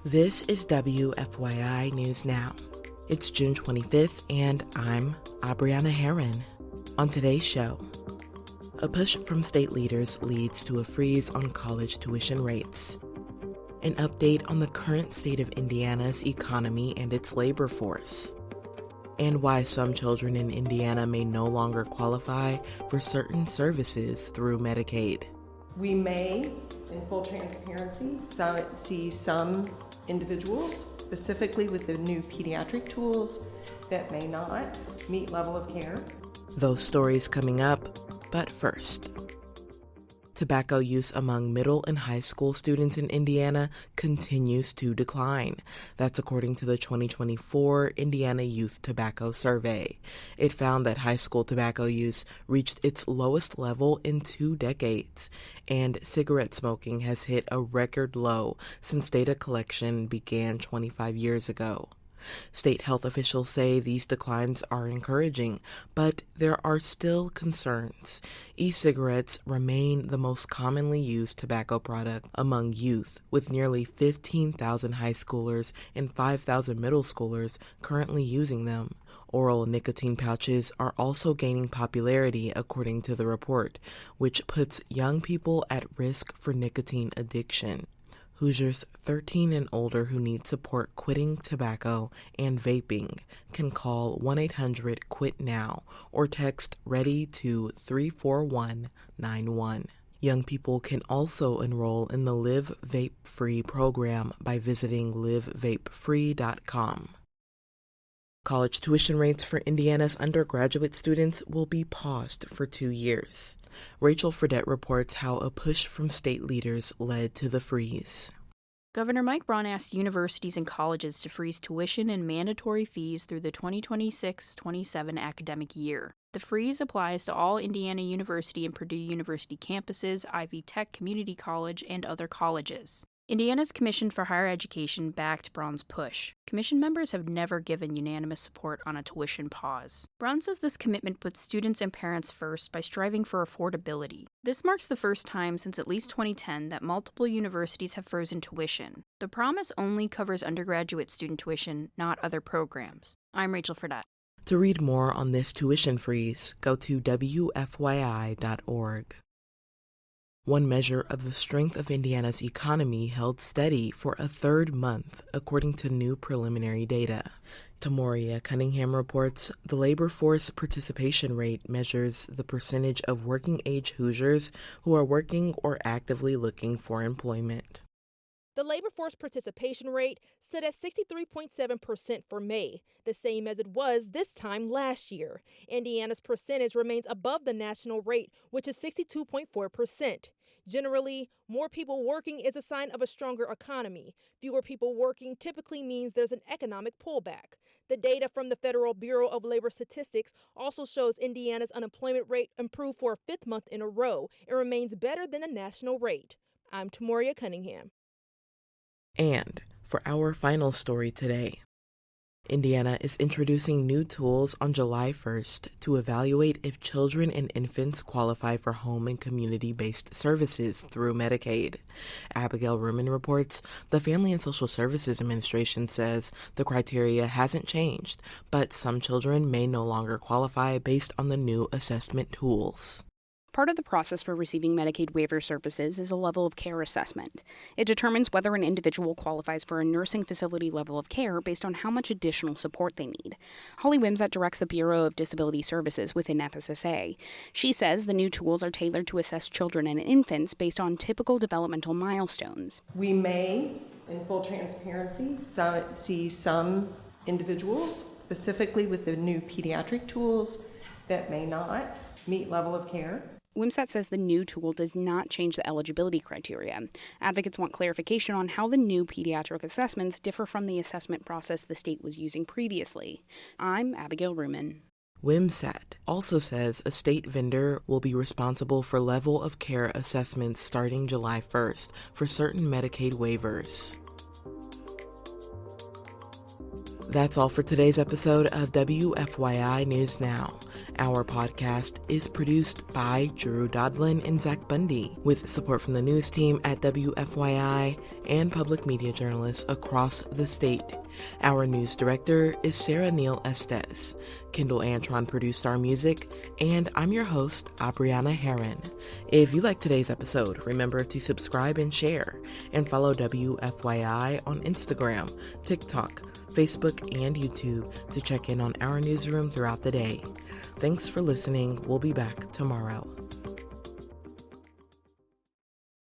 This is WFYI News Now. It's June 25th, and I'm Abriana Herron. On today's show, a push from state leaders leads to a freeze on college tuition rates. An update on the current state of Indiana's economy and its labor force. And why some children in Indiana may no longer qualify for certain services through Medicaid. We may, in full transparency, see some individuals, specifically with the new pediatric tools, that may not meet level of care. Those stories coming up, but first. Tobacco use among middle and high school students in Indiana continues to decline. That's according to the 2024 Indiana Youth Tobacco Survey. It found that high school tobacco use reached its lowest level in 2 decades, and cigarette smoking has hit a record low since data collection began 25 years ago. State health officials say these declines are encouraging, but there are still concerns. E-cigarettes remain the most commonly used tobacco product among youth, with nearly 15,000 high schoolers and 5,000 middle schoolers currently using them. Oral nicotine pouches are also gaining popularity, according to the report, which puts young people at risk for nicotine addiction. Hoosiers 13 and older who need support quitting tobacco and vaping can call 1-800-QUIT-NOW or text READY to 34191. Young people can also enroll in the Live Vape Free program by visiting livevapefree.com. College tuition rates for Indiana's undergraduate students will be paused for 2 years. Rachel Fredette reports how a push from state leaders led to the freeze. Governor Mike Braun asked universities and colleges to freeze tuition and mandatory fees through the 2026-27 academic year. The freeze applies to all Indiana University and Purdue University campuses, Ivy Tech Community College, and other colleges. Indiana's Commission for Higher Education backed Braun's push. Commission members have never given unanimous support on a tuition pause. Braun says this commitment puts students and parents first by striving for affordability. This marks the first time since at least 2010 that multiple universities have frozen tuition. The promise only covers undergraduate student tuition, not other programs. I'm Rachel Fredette. To read more on this tuition freeze, go to WFYI.org. One measure of the strength of Indiana's economy held steady for a third month, according to new preliminary data. Tamoria Cunningham reports the labor force participation rate measures the percentage of working-age Hoosiers who are working or actively looking for employment. The labor force participation rate stood at 63.7% for May, the same as it was this time last year. Indiana's percentage remains above the national rate, which is 62.4%. Generally, more people working is a sign of a stronger economy. Fewer people working typically means there's an economic pullback. The data from the Federal Bureau of Labor Statistics also shows Indiana's unemployment rate improved for a 5th month in a row. It remains better than the national rate. I'm Tamoria Cunningham. And for our final story today, Indiana is introducing new tools on July 1st to evaluate if children and infants qualify for home and community-based services through Medicaid. Abigail Ruman reports the Family and Social Services Administration says the criteria hasn't changed, but some children may no longer qualify based on the new assessment tools. Part of the process for receiving Medicaid waiver services is a level of care assessment. It determines whether an individual qualifies for a nursing facility level of care based on how much additional support they need. Holly Wimsatt directs the Bureau of Disability Services within FSSA. She says the new tools are tailored to assess children and infants based on typical developmental milestones. We may, in full transparency, see some individuals, specifically with the new pediatric tools, that may not meet level of care. Wimsatt says the new tool does not change the eligibility criteria. Advocates want clarification on how the new pediatric assessments differ from the assessment process the state was using previously. I'm Abigail Ruman. Wimsatt also says a state vendor will be responsible for level of care assessments starting July 1st for certain Medicaid waivers. That's all for today's episode of WFYI News Now. Our podcast is produced by Drew Daudelin and Zach Bundy, with support from the news team at WFYI and public media journalists across the state. Our news director is Sarah Neal-Estes. Kendall Antron produced our music, and I'm your host, Abriana Herron. If you like today's episode, remember to subscribe and share, and follow WFYI on Instagram, TikTok, Facebook, and YouTube to check in on our newsroom throughout the day. Thanks for listening. We'll be back tomorrow.